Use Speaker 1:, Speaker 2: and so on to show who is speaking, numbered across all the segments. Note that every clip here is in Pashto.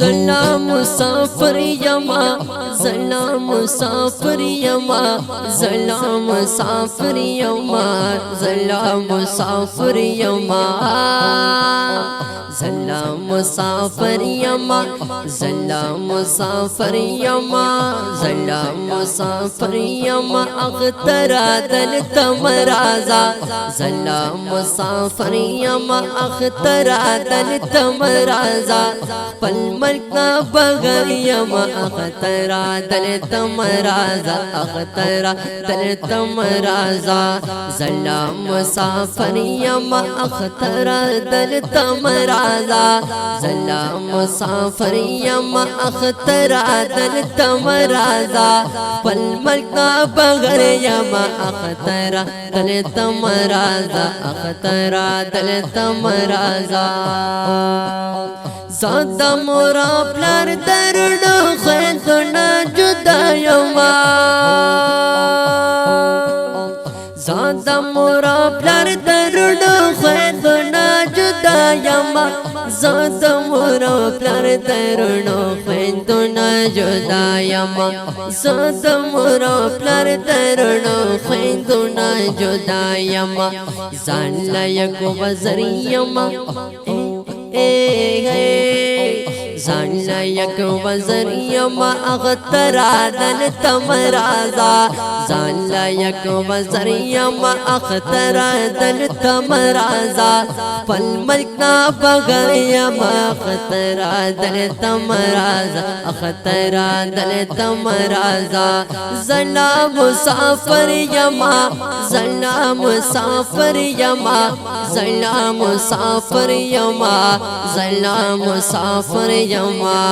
Speaker 1: زلا مسافر یما زلا مسافر یما زلا مسافر یما زلا مسافر یما زلا مسافر یما زلا مسافر یما زلا مسافر یما اخترا دل تمرازا زلا مسافر یما اخترا دل تمرازا پل ملکا بغیر یما اخترا دل تمرازا اخترا دل تمرازا زلا مسافر یما اخترا دل تمرازا زلا مسافر یما اخترا دل تمرازا پل ملکا بغیر یما اخترا دل تمرازا اخترا دل تمرازا زادا مورا پلار درنو خیدنا جدا یما زادا مورا پلار درنو خیدنا جدا یما زادا مورا پلار درنو خیدنا جدا یما زادا مورا پلار درنو خیدنا جدا یما زان لایق وزر یما زان لایق وزر یما اخترا دل تمرازا زان لایق وزر یما اخترا دل تمرازا پل ملکنا بغیر یما اخترا دل تمرازا اخترا دل تمرازا زلا مسافر یما زلا مسافر یما زلا مسافر یما زلا مسافر یما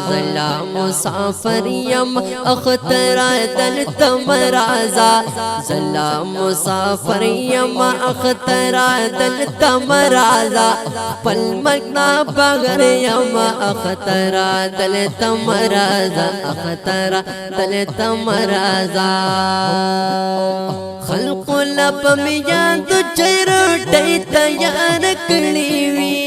Speaker 1: زلا مسافر یما اخترا دل تمرازا زلا مسافر یما اخترا دل تمرازا پل ملکنا بغیر یما اخترا دل تمرازا اخترا دل تمرازا خلق لب میان تو چیروٹی تیار کړی وی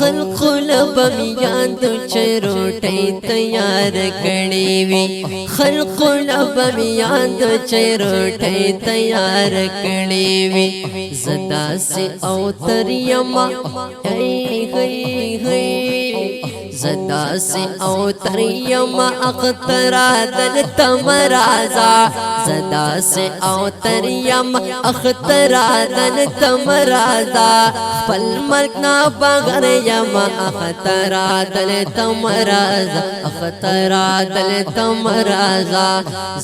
Speaker 1: خلق لب میان تو چیروٹی تیار کړی وی خلق لب میان تو چیروٹی تیار کړی وی زدا سے اوتر یما زدا سے اوتر یما اخترا دل تمرازا زدا سے اوتر یما اخترا دل تمرازا پل ملکنا بغیر یما اخترا دل تمرازا اخترا دل تمرازا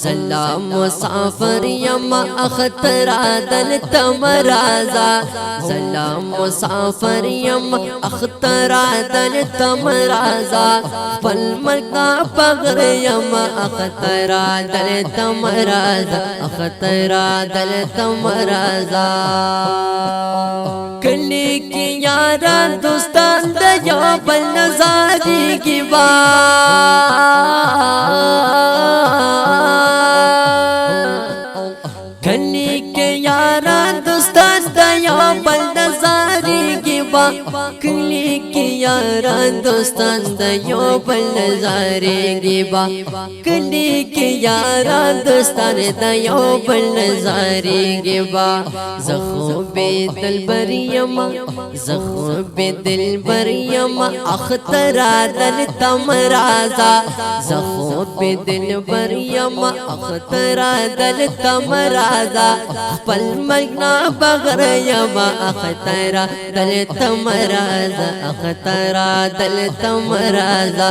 Speaker 1: زلا مسافر یما اخترا دل تمرازا زلا مسافر یما اخترا دل تمرازا پل ملکنا بغیر یما اخترا دل تمرازا اخترا دل تمرازا کلی کی یاران دوستان دیا بل نظاری کی کلی کے یاران دوستان دیا بل نظاری کی کلی کے یاران دوستان دیا بل نظاری کی کلی کے یاران دوستان دیا بل نظاری کی زخوب دل بریم زخوب دل بریم اخترا دل تمرازا زخوب دل بریم اخترا دل تمرازا پل ملکنا بغیر یما اخترا دل تمرازا اخترا دل تمرازا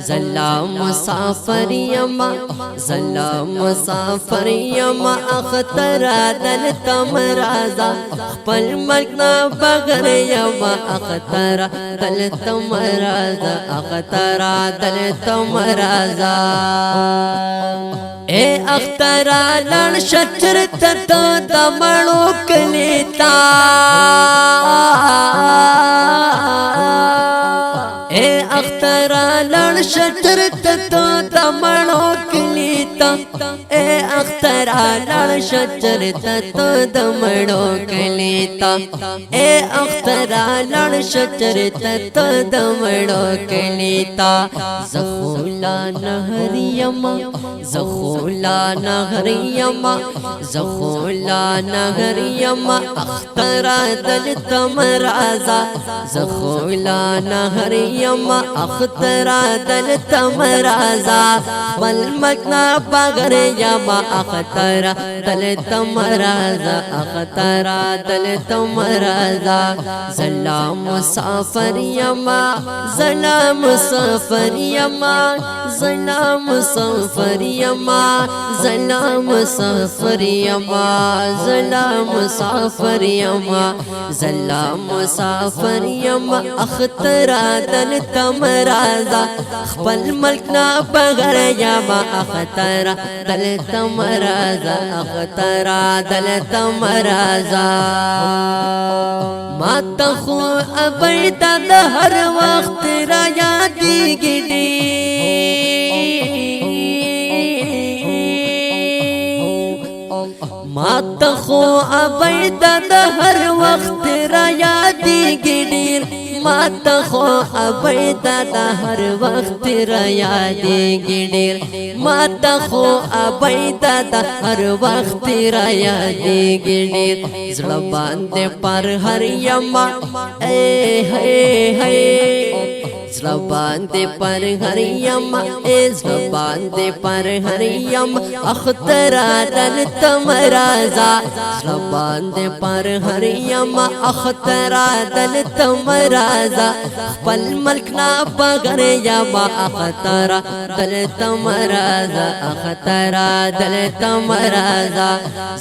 Speaker 1: زلا مسافر یما زلا مسافر یما اخترا دل تمرازا پل ملکنا بغیر یما اخترا دل تمرازا اخترا دل تمرازا اے اخترا لڑ شچر تتا دمڑو کلیتا اے اخترا لڑ شچر تتا دمڑو کلیتا اے اخترا اخترا لړ شجر ته د مړو کلیتا اے اخترا لړ شجر ته د مړو کلیتا زخولا نهریما زخولا نهریما زخولا نهریما اخترا دل تمرازا زخولا نهریما اخترا دل تمرازا والمکنا بغر یما اخترا دل تمرازا اخترا دل تمرازا زلا مسافر یما زلا مسافر یما زلا مسافر یما زلا مسافر یما زلا مسافر یما زلا مسافر یما اخترا دل تمرازا خپل ملک نا بغیر یما اخترا دل تمرازا اخترا دل تمرازا ما تخو ابیتا د هر وخت را یادېږي ما تخو ابیتا د هر وخت را یادېږي ډېر ما تخو ابیتا د هر وخت را یادېږي ډېر ما تخو ابیتا د هر وخت را یادېږي ډېر زړه باندې پر هر یما اے ہے زړه باندې پر هر یما اے زړه باندې پر هر یما اخترا دل تمرازا زړه باندې پر هر یما اخترا دل تمرازا خپل ملک نا بغیر یما اخترا دل تمرازا اخترا دل تمرازا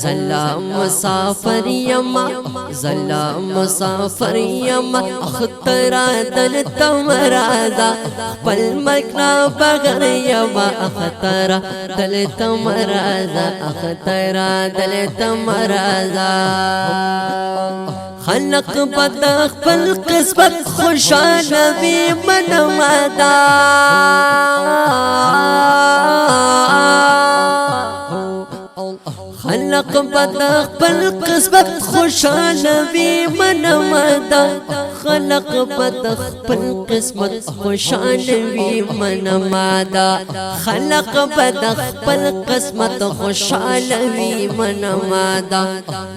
Speaker 1: زلا مسافر یما زلا مسافر یما اخترا دل تمرازا خپل ملک نا بغیر یما اخترا دل تمرازا اخترا دل تمرازا خلق بد خپل قسمت خوشاله وي منمدا خلق بد خپل قسمت خوشاله وي منمدا خلق بد خپل قسمت خوشاله وي منمدا خلق بد خپل قسمت خوشاله وي منمدا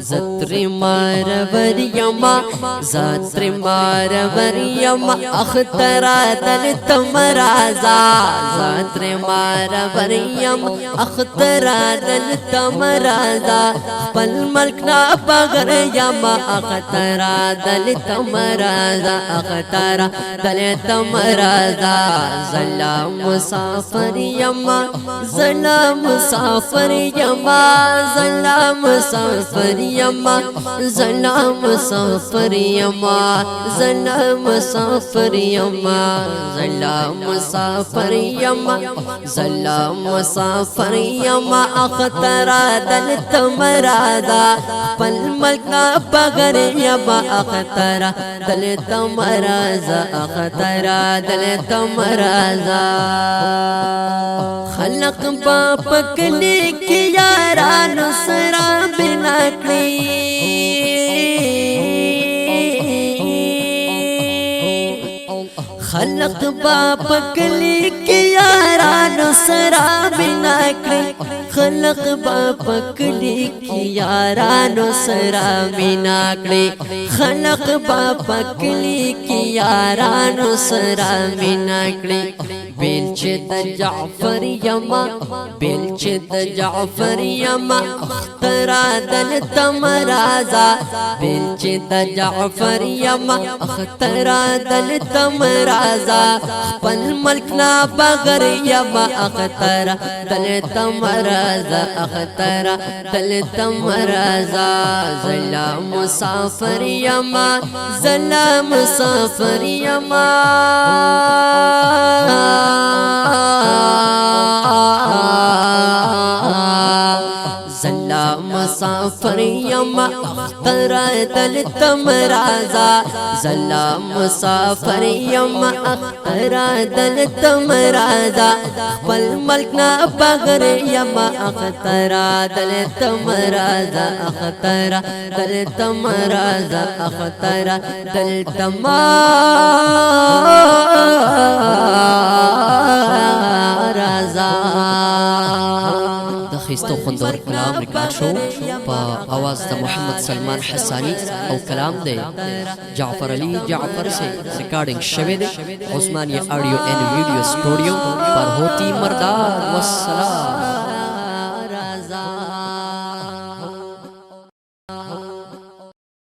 Speaker 1: زتر مار وريما زتر مار وريما اخترا دل تمرازا زتر مار وريما اخترا دل تمرازا خپل ملک نا بغیر یما اخترا دل تمرازا اخترا دل تمرازا زلا مسافر یما زلا مسافر یما زلا مسافر یما زلا مسافر یما زلا مسافر یما زلا مسافر یما زلا مسافر یما اخترا دل تمرازا پل ملک نا بغیر یما اخترا دل تمرازا اخترا دل تمرازا خلق باپ کلی کی یارانو سرا بنا کړی خلق باپ کلی کی یارانو سرا بنا کړی خلق باپ کلی کی یارانو سرا بنا کړی خلق باپ کلی کی یارانو سرا بنا کړی بیلچ د جعفر یما بیلچ د جعفر یما اخترا دل تمرازا بیلچ د جعفر یما اخترا دل تمرازا خپل ملک نا بغیر یما اخترا دل تمرازا اخترا دل تمرازا زلا مسافر یما زلا مسافر یما زلا مسافر یم اختر دلتم رازا زلا مسافر یم اختر دلتم رازا خپل ملک نا بغیر یم اختر دلتم رازا اختر دلتم رازا اختر دلتم رازا خيستو خوندور کلام ریکارډ شو په आवाज د محمد سلمان حسانی او کلام دی جعفر علی جعفر سے ریکارډینګ شوی دی عثمانیہ آڈیو اینڈ ویڈیو سٹوڈیو پر ہوتی مردان والسلام.